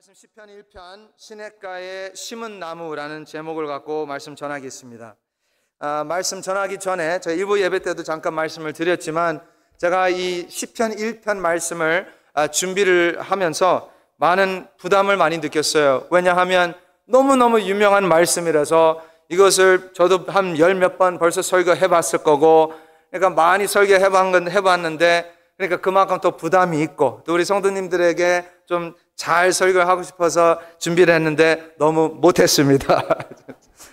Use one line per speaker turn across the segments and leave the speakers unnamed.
말씀 시편 1편 시냇가에 심은 나무라는 제목을 갖고 말씀 전하겠습니다. 말씀 전하기 전에 저희 일부 예배 때도 잠깐 말씀을 드렸지만 제가 이 시편 1편 말씀을 준비를 하면서 많은 부담을 많이 느꼈어요. 왜냐하면 너무너무 유명한 말씀이라서 이것을 저도 한 열 몇 번 벌써 설교해 봤을 거고, 그러니까 많이 설교해 봤는데 그러니까 그만큼 또 부담이 있고, 또 우리 성도님들에게 좀 잘 설교하고 싶어서 준비를 했는데 너무 못했습니다.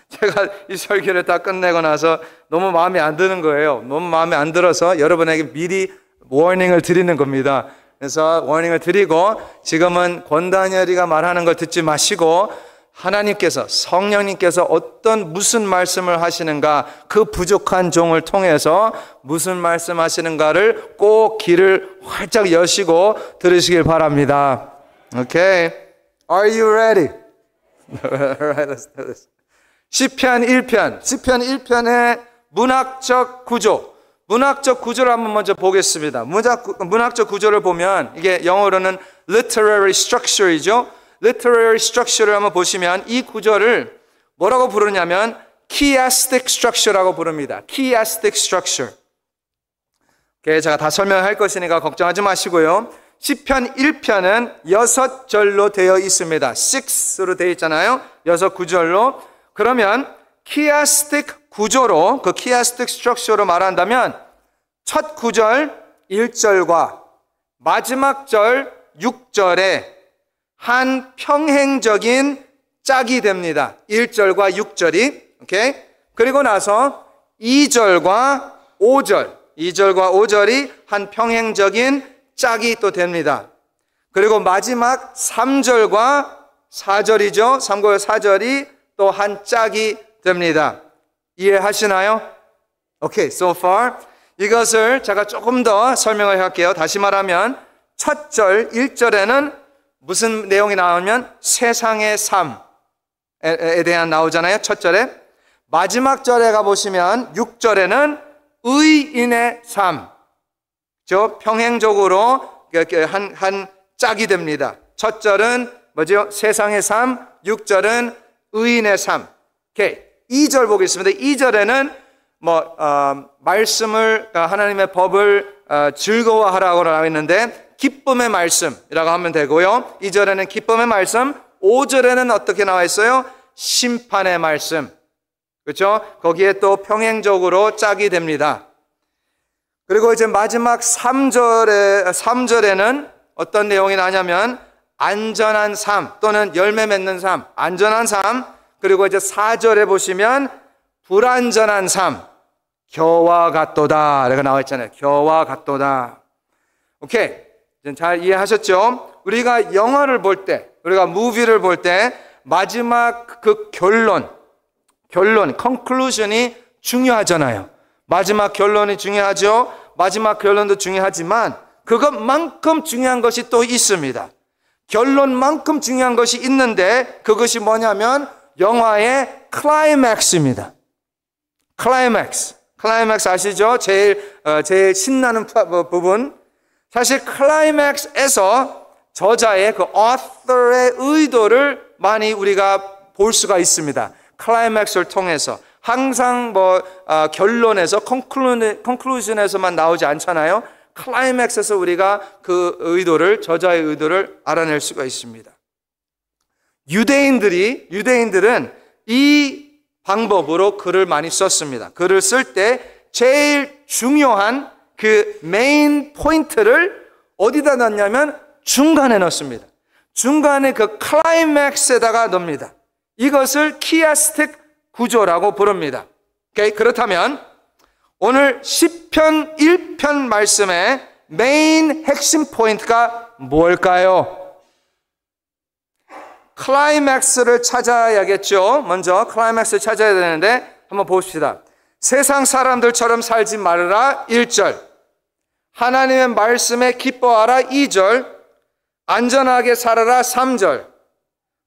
제가 이 설교를 다 끝내고 나서 너무 마음에 안 드는 거예요. 너무 마음에 안 들어서 여러분에게 미리 워닝을 드리는 겁니다. 그래서 워닝을 드리고, 지금은 권다니엘이가 말하는 걸 듣지 마시고 하나님께서, 성령님께서 무슨 말씀을 하시는가, 그 부족한 종을 통해서 무슨 말씀 하시는가를 꼭 귀를 활짝 여시고 들으시길 바랍니다. Okay? Are you ready? Alright, let's do this. 시편 1편의 문학적 구조를 한번 먼저 보겠습니다. 문학적 구조를 보면 이게 영어로는 literary structure이죠. literary structure를 한번 보시면 이 구조를 뭐라고 부르냐면 chiastic structure라고 부릅니다. chiastic structure. 오케이, 제가 다 설명할 것이니까 걱정하지 마시고요. 시편 1편은 6절로 되어 있습니다. 6로 되어 있잖아요. 6구절로. 그러면 chiastic 구조로, 그 chiastic structure로 말한다면 첫 구절 1절과 마지막 절 6절에 한 평행적인 짝이 됩니다. 1절과 6절이. 오케이? 그리고 나서 2절과 5절이 한 평행적인 짝이 또 됩니다. 그리고 마지막 3절과 4절이죠. 3절과 4절이 또 한 짝이 됩니다. 이해하시나요? 오케이, so far. 이것을 제가 조금 더 설명을 할게요. 다시 말하면 첫 절 1절에는 무슨 내용이 나오면 세상의 삶에 대한 나오잖아요. 첫 절에. 마지막 절에 가보시면 6절에는 의인의 삶. 평행적으로 한 짝이 됩니다. 첫 절은 뭐죠? 세상의 삶. 6절은 의인의 삶. 오케이. 2절 보겠습니다. 2절에는 말씀을, 하나님의 법을 즐거워하라고 나와 있는데 기쁨의 말씀이라고 하면 되고요. 2절에는 기쁨의 말씀. 5절에는 어떻게 나와 있어요? 심판의 말씀. 그렇죠? 거기에 또 평행적으로 짝이 됩니다. 그리고 이제 마지막 3절에는 어떤 내용이 나냐면 안전한 삶 또는 열매 맺는 삶, 안전한 삶. 그리고 이제 4절에 보시면 불안전한 삶, 겨와 같도다 이렇게 나와 있잖아요. 겨와 같도다. 오케이, 잘 이해하셨죠? 우리가 영화를 볼 때, 우리가 무비를 볼 때 마지막 그 결론, conclusion이 중요하잖아요. 마지막 결론이 중요하죠. 마지막 결론도 중요하지만 그것만큼 중요한 것이 또 있습니다. 결론만큼 중요한 것이 있는데 그것이 뭐냐면 영화의 클라이맥스입니다. 클라이맥스 아시죠? 제일 신나는 부분. 사실 클라이맥스에서 저자의 그 author의 의도를 많이 우리가 볼 수가 있습니다. 클라이맥스를 통해서. 항상 결론에서 conclusion에서만 나오지 않잖아요. 클라이맥스에서 우리가 그 의도를, 저자의 의도를 알아낼 수가 있습니다. 유대인들은 이 방법으로 글을 많이 썼습니다. 글을 쓸 때 제일 중요한 그 메인 포인트를 어디다 넣냐면 중간에 넣습니다. 중간에 그 클라이맥스에다가 넣습니다. 이것을 chiastic 구조라고 부릅니다. 오케이? 그렇다면 오늘 시편 1편 말씀의 메인 핵심 포인트가 뭘까요? 클라이맥스를 찾아야겠죠. 먼저 클라이맥스를 찾아야 되는데 한번 봅시다. 세상 사람들처럼 살지 말아라 1절, 하나님의 말씀에 기뻐하라 2절, 안전하게 살아라 3절,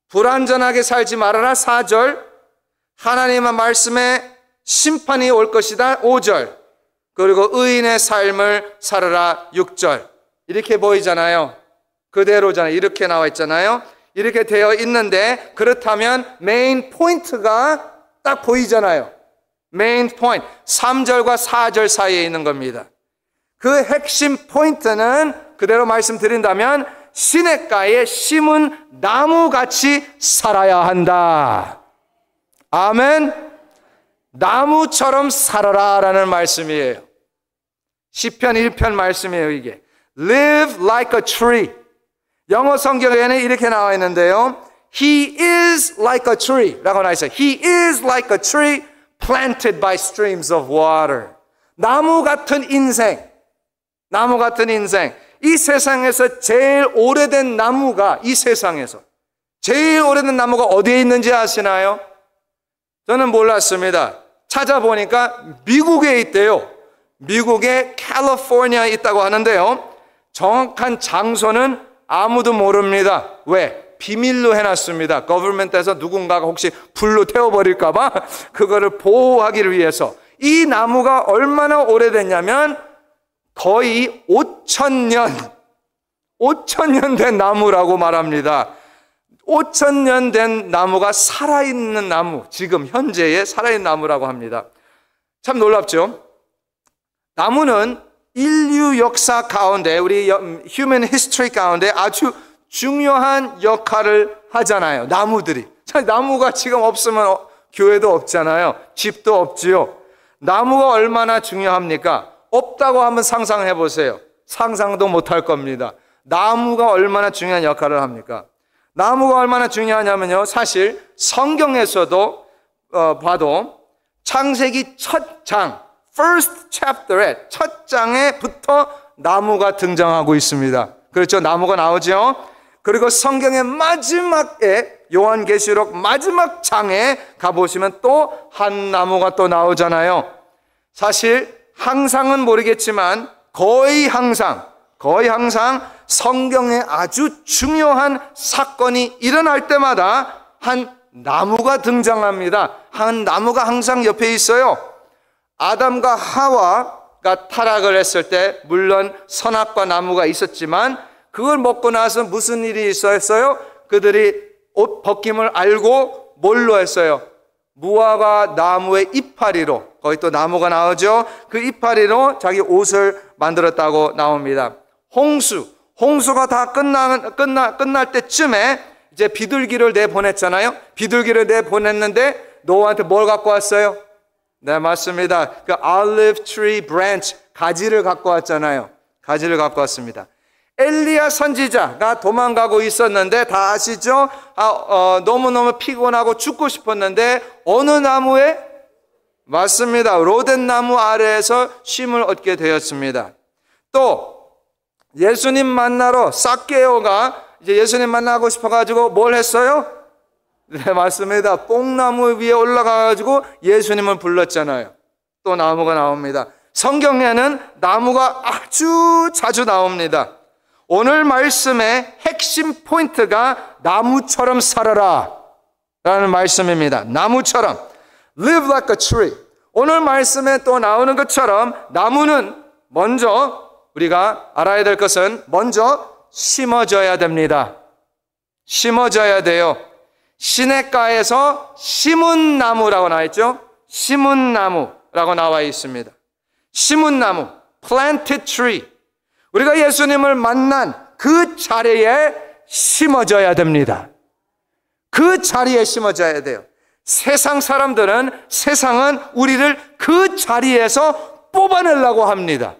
불안전하게 살지 말아라 4절, 하나님의 말씀에 심판이 올 것이다 5절, 그리고 의인의 삶을 살아라 6절. 이렇게 보이잖아요. 그대로잖아요. 이렇게 나와 있잖아요. 이렇게 되어 있는데, 그렇다면 메인 포인트가 딱 보이잖아요. 메인 포인트, 3절과 4절 사이에 있는 겁니다. 그 핵심 포인트는 그대로 말씀드린다면 시냇가에 심은 나무같이 살아야 한다. 아멘. 나무처럼 살아라 라는 말씀이에요. 시편 1편 말씀이에요. 이게 Live like a tree. 영어 성경에는 이렇게 나와 있는데요, He is like a tree 라고 나와 있어요. He is like a tree planted by streams of water. 나무 같은 인생. 나무 같은 인생. 이 세상에서 제일 오래된 나무가, 이 세상에서 제일 오래된 나무가 어디에 있는지 아시나요? 저는 몰랐습니다. 찾아보니까 미국에 있대요. 미국의 캘리포니아에 있다고 하는데요, 정확한 장소는 아무도 모릅니다. 왜? 비밀로 해놨습니다. 거버먼트에서 누군가가 혹시 불로 태워버릴까 봐 그거를 보호하기를 위해서. 이 나무가 얼마나 오래됐냐면 거의 5,000년 된 나무라고 말합니다. 5,000년 된 나무가 살아있는 나무, 지금 현재의 살아있는 나무라고 합니다. 참 놀랍죠? 나무는 인류 역사 가운데, 우리 휴먼 히스토리 가운데 아주 중요한 역할을 하잖아요. 나무들이. 나무가 지금 없으면 교회도 없잖아요. 집도 없지요. 나무가 얼마나 중요합니까? 없다고 한번 상상해 보세요. 상상도 못할 겁니다. 나무가 얼마나 중요한 역할을 합니까? 나무가 얼마나 중요하냐면요, 사실 성경에서도 봐도 창세기 첫 장, first chapter의 첫 장에부터 나무가 등장하고 있습니다. 그렇죠? 나무가 나오죠? 그리고 성경의 마지막에, 요한계시록 마지막 장에 가보시면 또 한 나무가 또 나오잖아요. 사실 항상은 모르겠지만 거의 항상 성경에 아주 중요한 사건이 일어날 때마다 한 나무가 등장합니다. 한 나무가 항상 옆에 있어요. 아담과 하와가 타락을 했을 때 물론 선악과 나무가 있었지만 그걸 먹고 나서 무슨 일이 있었어요? 그들이 옷 벗김을 알고 뭘로 했어요? 무화과 나무의 이파리로, 거기 또 나무가 나오죠. 그 이파리로 자기 옷을 만들었다고 나옵니다. 홍수가 다 끝날 때쯤에 이제 비둘기를 내보냈잖아요. 비둘기를 내보냈는데 노아한테 뭘 갖고 왔어요? 네, 맞습니다. 그 olive tree branch, 가지를 갖고 왔잖아요. 가지를 갖고 왔습니다. 엘리야 선지자가 도망가고 있었는데 다 아시죠? 너무너무 피곤하고 죽고 싶었는데 어느 나무에? 맞습니다. 로덴나무 아래에서 쉼을 얻게 되었습니다. 또 예수님 만나러 삭개오가 이제 예수님 만나고 싶어가지고 뭘 했어요? 네, 맞습니다. 뽕나무 위에 올라가가지고 예수님을 불렀잖아요. 또 나무가 나옵니다. 성경에는 나무가 아주 자주 나옵니다. 오늘 말씀의 핵심 포인트가 나무처럼 살아라 라는 말씀입니다. 나무처럼 live like a tree. 오늘 말씀에 또 나오는 것처럼 나무는 먼저 우리가 알아야 될 것은 먼저 심어져야 됩니다. 심어져야 돼요. 시냇가에서 심은 나무라고 나와 있죠. 심은 나무라고 나와 있습니다. 심은 나무, planted tree. 우리가 예수님을 만난 그 자리에 심어져야 됩니다. 그 자리에 심어져야 돼요. 세상은 우리를 그 자리에서 뽑아내려고 합니다.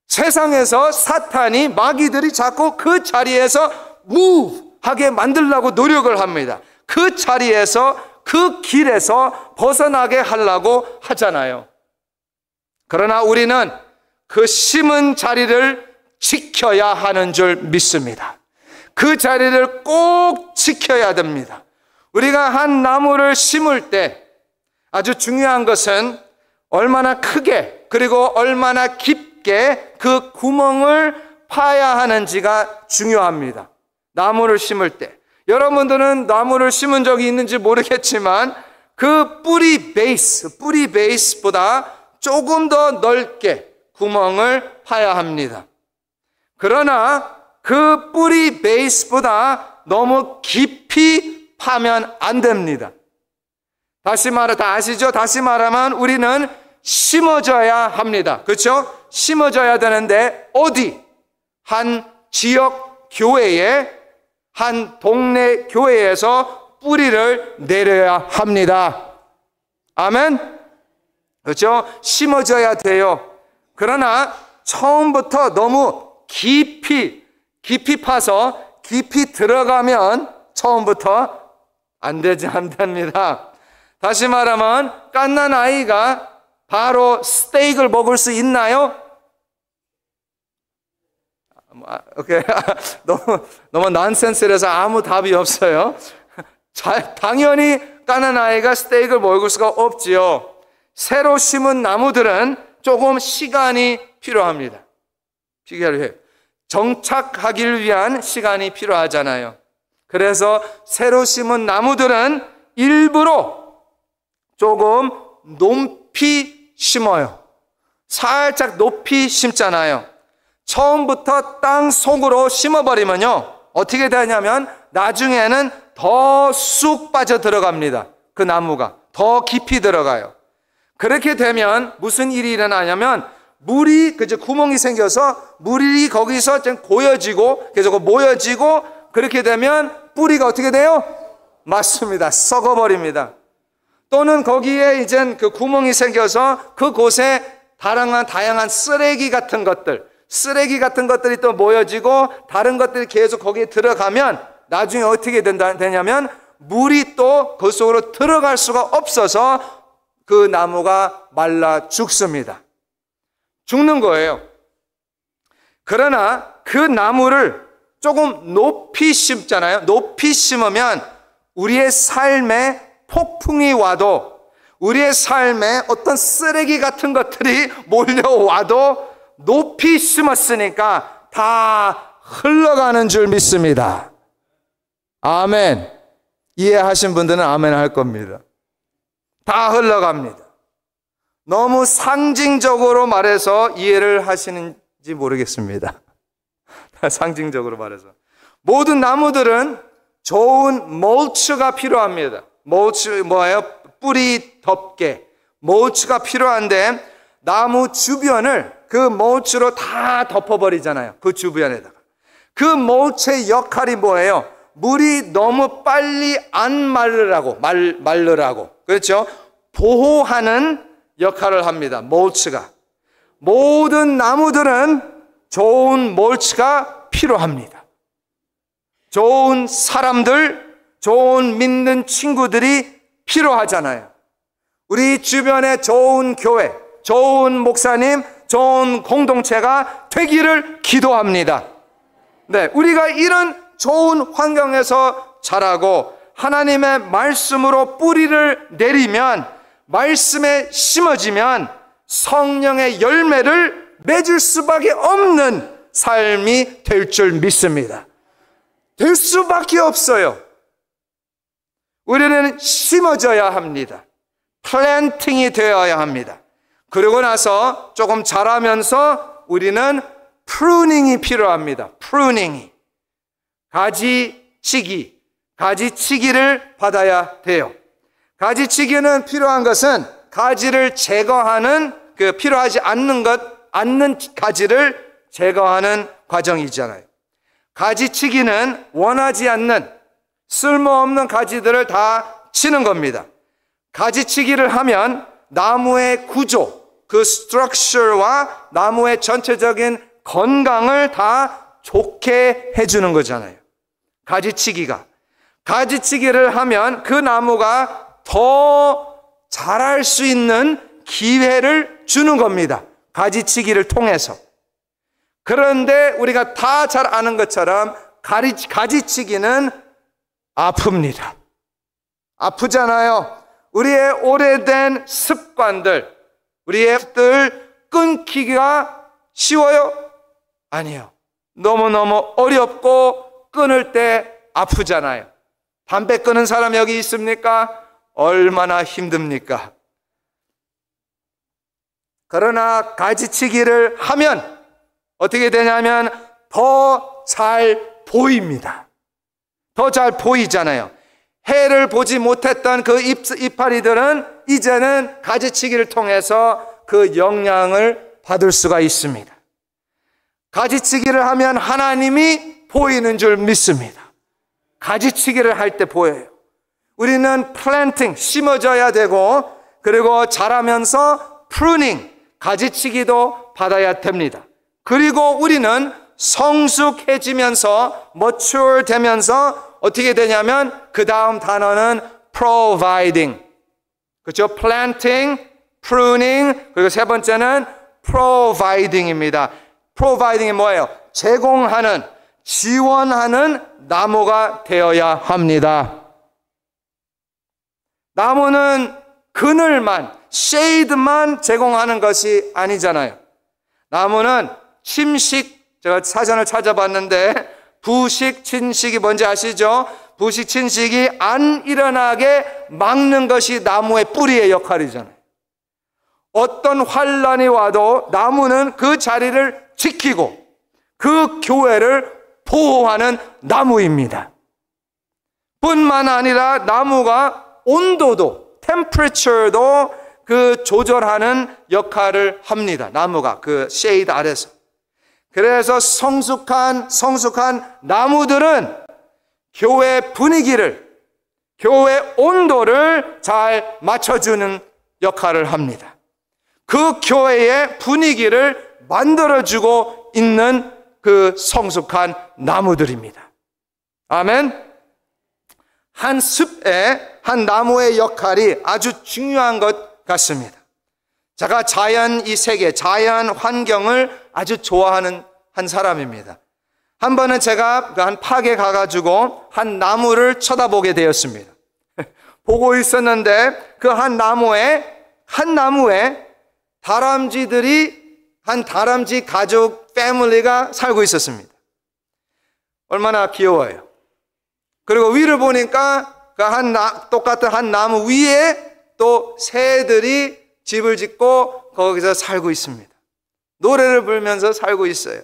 세상에서 사탄이, 마귀들이 자꾸 그 자리에서 무하게 만들려고 노력을 합니다. 그 자리에서, 그 길에서 벗어나게 하려고 하잖아요. 그러나 우리는 그 심은 자리를 지켜야 하는 줄 믿습니다. 그 자리를 꼭 지켜야 됩니다. 우리가 한 나무를 심을 때 아주 중요한 것은 얼마나 크게 그리고 얼마나 깊게 그 구멍을 파야 하는지가 중요합니다. 나무를 심을 때. 여러분들은 나무를 심은 적이 있는지 모르겠지만 그 뿌리 베이스보다 조금 더 넓게 구멍을 파야 합니다. 그러나 그 뿌리 베이스보다 너무 깊이 파면 안 됩니다. 다 아시죠? 다시 말하면 우리는 심어져야 합니다. 그렇죠? 심어져야 되는데 어디? 한 지역 교회에, 한 동네 교회에서 뿌리를 내려야 합니다. 아멘? 그렇죠? 심어져야 돼요. 그러나 처음부터 너무 깊이 파서 깊이 들어가면 처음부터 안 됩니다. 다시 말하면 갓난 아이가 바로 스테이크를 먹을 수 있나요? 오케이. 너무 난센스라서 아무 답이 없어요. 당연히 갓난 아이가 스테이크를 먹을 수가 없지요. 새로 심은 나무들은 조금 시간이 필요합니다. 정착하기 위한 시간이 필요하잖아요. 그래서 새로 심은 나무들은 일부러 조금 높이 심어요. 살짝 높이 심잖아요. 처음부터 땅 속으로 심어버리면요, 어떻게 되냐면 나중에는 더 쑥 빠져 들어갑니다. 그 나무가 더 깊이 들어가요. 그렇게 되면 무슨 일이 일어나냐면 물이 구멍이 생겨서 물이 거기서 좀 고여지고 계속 모여지고, 그렇게 되면 뿌리가 어떻게 돼요? 맞습니다. 썩어버립니다. 또는 거기에 이제 그 구멍이 생겨서 그곳에 다양한 쓰레기 같은 것들이 또 모여지고 다른 것들이 계속 거기에 들어가면 나중에 어떻게 되냐면 물이 또 그 속으로 들어갈 수가 없어서 그 나무가 말라 죽습니다. 죽는 거예요. 그러나 그 나무를 조금 높이 심잖아요. 높이 심으면 우리의 삶에 폭풍이 와도, 우리의 삶에 어떤 쓰레기 같은 것들이 몰려와도 높이 심었으니까 다 흘러가는 줄 믿습니다. 아멘. 이해하신 분들은 아멘 할 겁니다. 다 흘러갑니다. 너무 상징적으로 말해서 이해를 하시는지 모르겠습니다. 상징적으로 말해서. 모든 나무들은 좋은 멀치가 필요합니다. 멀치 뭐예요? 뿌리 덮개. 멀치가 필요한데 나무 주변을 그 멀치로 다 덮어버리잖아요. 그 주변에다가. 그 멀치의 역할이 뭐예요? 물이 너무 빨리 안 마르라고. 그렇죠? 보호하는 역할을 합니다. 멀치가. 모든 나무들은 좋은 멀치가 필요합니다. 좋은 사람들, 좋은 믿는 친구들이 필요하잖아요. 우리 주변에 좋은 교회, 좋은 목사님, 좋은 공동체가 되기를 기도합니다. 네, 우리가 이런 좋은 환경에서 자라고 하나님의 말씀으로 뿌리를 내리면, 말씀에 심어지면 성령의 열매를 맺을 수밖에 없는 삶이 될 줄 믿습니다. 될 수밖에 없어요. 우리는 심어져야 합니다. 플랜팅이 되어야 합니다. 그러고 나서 조금 자라면서 우리는 프루닝이 필요합니다. 프루닝이. 가지치기를 받아야 돼요. 가지치기는 필요한 것은 가지를 제거하는, 필요하지 않는 가지를 제거하는 과정이잖아요. 가지치기는 원하지 않는 쓸모없는 가지들을 다 치는 겁니다. 가지치기를 하면 나무의 구조, 그 스트럭처와 나무의 전체적인 건강을 다 좋게 해주는 거잖아요. 가지치기를 하면 그 나무가 더 자랄 수 있는 기회를 주는 겁니다. 가지치기를 통해서. 그런데 우리가 다 잘 아는 것처럼 가지치기는 아픕니다. 아프잖아요. 우리의 오래된 습관들, 우리의 습관들 끊기가 쉬워요? 아니요. 너무너무 어렵고 끊을 때 아프잖아요. 담배 끊은 사람 여기 있습니까? 얼마나 힘듭니까? 그러나 가지치기를 하면 어떻게 되냐면 더 잘 보입니다. 더 잘 보이잖아요. 해를 보지 못했던 그 이파리들은 이제는 가지치기를 통해서 그 영향을 받을 수가 있습니다. 가지치기를 하면 하나님이 보이는 줄 믿습니다. 가지치기를 할 때 보여요. 우리는 플랜팅, 심어져야 되고, 그리고 자라면서 프루닝, 가지치기도 받아야 됩니다. 그리고 우리는 성숙해지면서 mature 되면서 어떻게 되냐면 그 다음 단어는 providing, 그렇죠? planting, pruning, 그리고 세 번째는 providing입니다. providing이 뭐예요? 제공하는, 지원하는 나무가 되어야 합니다. 나무는 그늘만, shade만 제공하는 것이 아니잖아요. 나무는 침식, 제가 사전을 찾아봤는데 부식, 침식이 뭔지 아시죠? 부식, 침식이 안 일어나게 막는 것이 나무의 뿌리의 역할이잖아요. 어떤 환란이 와도 나무는 그 자리를 지키고 그 교회를 보호하는 나무입니다. 뿐만 아니라 나무가 온도도, temperature도 그 조절하는 역할을 합니다. 나무가 그 shade 아래서. 그래서 성숙한 나무들은 교회 분위기를, 교회 온도를 잘 맞춰주는 역할을 합니다. 그 교회의 분위기를 만들어주고 있는 그 성숙한 나무들입니다. 아멘. 한 숲에 한 나무의 역할이 아주 중요한 것 같습니다. 제가 자연 이 세계, 자연 환경을 아주 좋아하는 한 사람입니다. 한 번은 제가 한 파에 가가지고 한 나무를 쳐다보게 되었습니다. 보고 있었는데 그 한 나무에 다람쥐들이, 한 다람쥐 가족 패밀리가 살고 있었습니다. 얼마나 귀여워요. 그리고 위를 보니까 그 똑같은 한 나무 위에 또 새들이 집을 짓고 거기서 살고 있습니다. 노래를 부르면서 살고 있어요.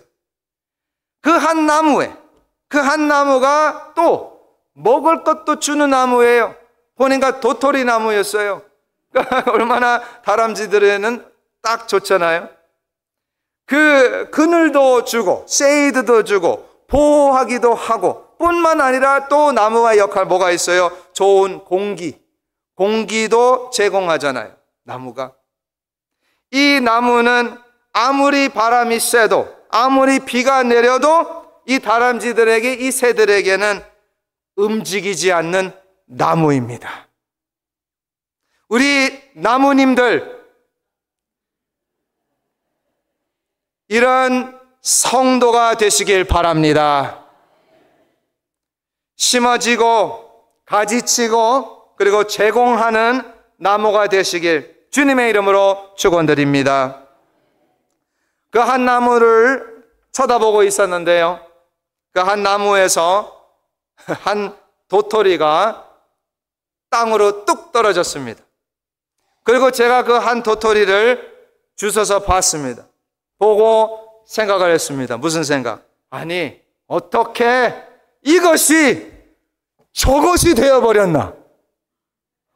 그 한 나무가 또 먹을 것도 주는 나무예요. 보니까 도토리 나무였어요. 얼마나 다람쥐들에는 딱 좋잖아요. 그 그늘도 주고 쉐이드도 주고 보호하기도 하고, 뿐만 아니라 또 나무의 역할 뭐가 있어요? 좋은 공기도 제공하잖아요. 나무가. 이 나무는 아무리 바람이 쐬도, 아무리 비가 내려도 이 다람쥐들에게, 이 새들에게는 움직이지 않는 나무입니다. 우리 나무님들, 이런 성도가 되시길 바랍니다. 심어지고 가지치고 그리고 제공하는 나무가 되시길 주님의 이름으로 축원드립니다. 그 한 나무를 쳐다보고 있었는데요, 그 한 나무에서 한 도토리가 땅으로 뚝 떨어졌습니다. 그리고 제가 그 한 도토리를 주워서 봤습니다. 보고 생각을 했습니다. 무슨 생각? 아니, 어떻게 이것이 저것이 되어버렸나?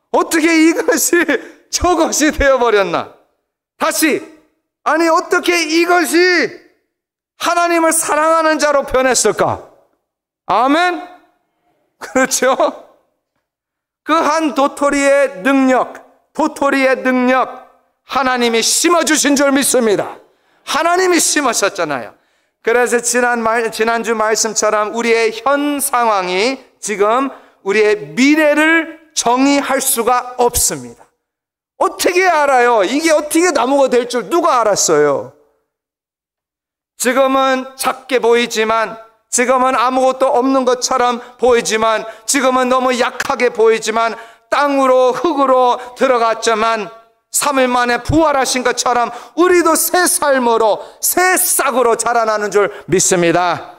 어떻게 이것이 저것이 되어버렸나? 다시, 아니 어떻게 이것이 하나님을 사랑하는 자로 변했을까? 아멘? 그렇죠? 그 한 도토리의 능력, 하나님이 심어주신 줄 믿습니다. 하나님이 심으셨잖아요. 그래서 지난주 말씀처럼 우리의 현 상황이 지금 우리의 미래를 정의할 수가 없습니다. 어떻게 알아요? 이게 어떻게 나무가 될 줄 누가 알았어요? 지금은 작게 보이지만, 지금은 아무것도 없는 것처럼 보이지만, 지금은 너무 약하게 보이지만, 땅으로 흙으로 들어갔지만 3일 만에 부활하신 것처럼 우리도 새 삶으로, 새 싹으로 자라나는 줄 믿습니다.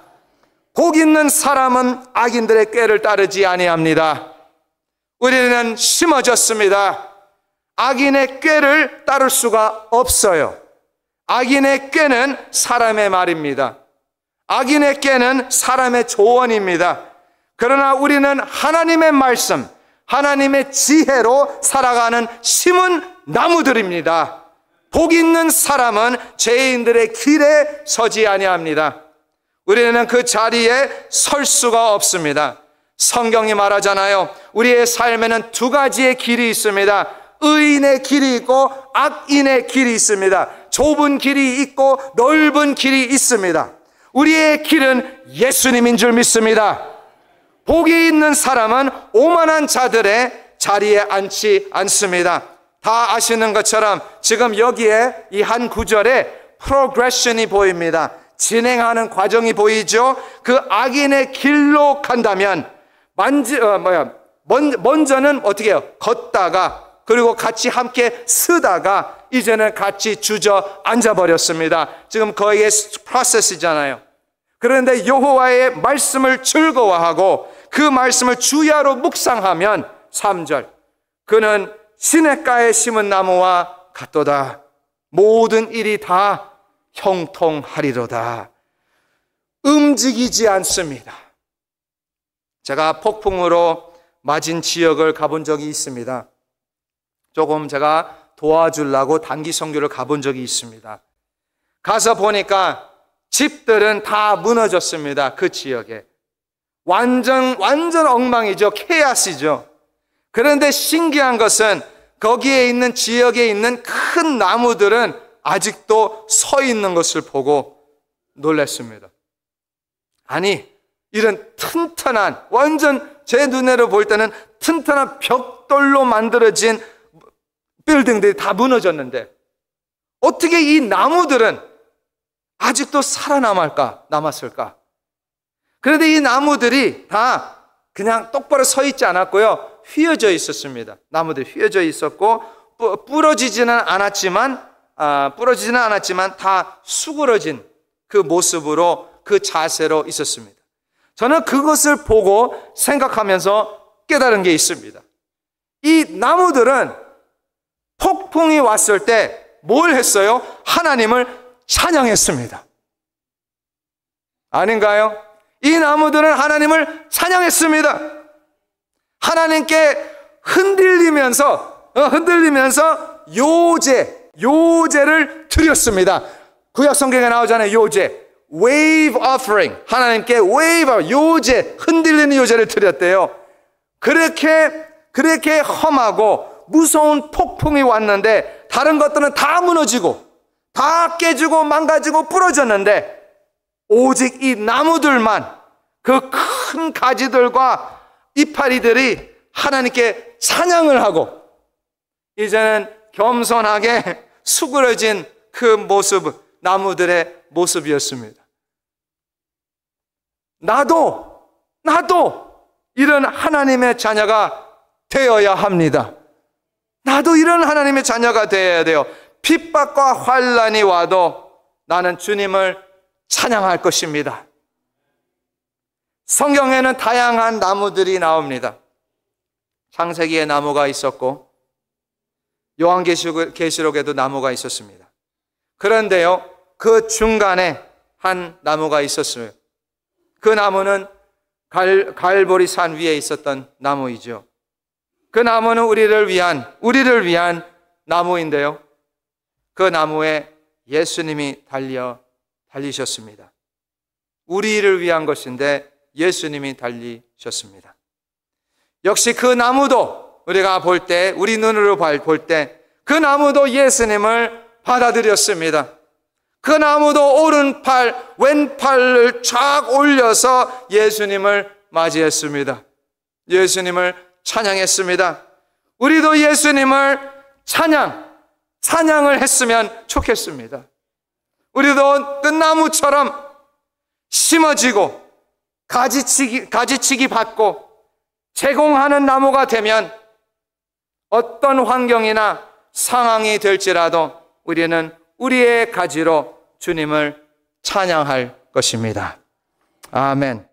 복 있는 사람은 악인들의 꾀를 따르지 아니합니다. 우리는 심어졌습니다. 악인의 꾀를 따를 수가 없어요. 악인의 꾀는 사람의 말입니다. 악인의 꾀는 사람의 조언입니다. 그러나 우리는 하나님의 말씀, 하나님의 지혜로 살아가는 심은 나무들입니다. 복 있는 사람은 죄인들의 길에 서지 아니합니다. 우리는 그 자리에 설 수가 없습니다. 성경이 말하잖아요. 우리의 삶에는 두 가지의 길이 있습니다. 의인의 길이 있고 악인의 길이 있습니다. 좁은 길이 있고 넓은 길이 있습니다. 우리의 길은 예수님인 줄 믿습니다. 복이 있는 사람은 오만한 자들의 자리에 앉지 않습니다. 다 아시는 것처럼 지금 여기에 이 한 구절에 프로그레션이 보입니다. 진행하는 과정이 보이죠. 그 악인의 길로 간다면 먼저는 어떻게 해요? 걷다가 그리고 같이 함께 쓰다가 이제는 같이 주저앉아 버렸습니다. 지금 거기에 프로세스잖아요. 그런데 여호와의 말씀을 즐거워하고 그 말씀을 주야로 묵상하면 3절 그는 시냇가에 심은 나무와 같도다. 모든 일이 다 형통하리로다. 움직이지 않습니다. 제가 폭풍으로 맞은 지역을 가본 적이 있습니다. 조금 제가 도와주려고 단기 선교를 가본 적이 있습니다. 가서 보니까 집들은 다 무너졌습니다. 그 지역에. 완전 엉망이죠. 케이아스죠. 그런데 신기한 것은 거기에 있는 지역에 있는 큰 나무들은 아직도 서 있는 것을 보고 놀랐습니다. 아니, 이런 튼튼한, 완전 제 눈으로 볼 때는 튼튼한 벽돌로 만들어진 빌딩들이 다 무너졌는데 어떻게 이 나무들은 아직도 남았을까? 그런데 이 나무들이 다 그냥 똑바로 서 있지 않았고요. 휘어져 있었습니다. 나무들이 휘어져 있었고 부러지지는 않았지만 다 수그러진 그 모습으로 그 자세로 있었습니다. 저는 그것을 보고 생각하면서 깨달은 게 있습니다. 이 나무들은 폭풍이 왔을 때 뭘 했어요? 하나님을 찬양했습니다. 아닌가요? 이 나무들은 하나님을 찬양했습니다. 하나님께 흔들리면서 요제를 드렸습니다. 구약 성경에 나오잖아요. 요제, wave offering. 하나님께 요제, 흔들리는 요제를 드렸대요. 그렇게 험하고 무서운 폭풍이 왔는데 다른 것들은 다 무너지고 다 깨지고 망가지고 부러졌는데 오직 이 나무들만 그 큰 가지들과 이파리들이 하나님께 찬양을 하고 이제는 겸손하게 수그러진 그 모습, 나무들의 모습이었습니다. 나도 이런 하나님의 자녀가 되어야 합니다. 나도 이런 하나님의 자녀가 되어야 돼요. 핍박과 환난이 와도 나는 주님을 찬양할 것입니다. 성경에는 다양한 나무들이 나옵니다. 창세기에 나무가 있었고 요한계시록에도 나무가 있었습니다. 그런데요, 그 중간에 한 나무가 있었어요. 그 나무는 갈보리 산 위에 있었던 나무이죠. 그 나무는 우리를 위한 나무인데요. 그 나무에 예수님이 달리셨습니다. 우리를 위한 것인데 예수님이 달리셨습니다. 역시 그 나무도 우리가 볼 때, 우리 눈으로 볼 때 그 나무도 예수님을 받아들였습니다. 그 나무도 오른팔, 왼팔을 쫙 올려서 예수님을 맞이했습니다. 예수님을 찬양했습니다. 우리도 예수님을 찬양을 했으면 좋겠습니다. 우리도 그 나무처럼 심어지고 가지치기 받고 제공하는 나무가 되면 어떤 환경이나 상황이 될지라도 우리는 우리의 가지로 주님을 찬양할 것입니다. 아멘.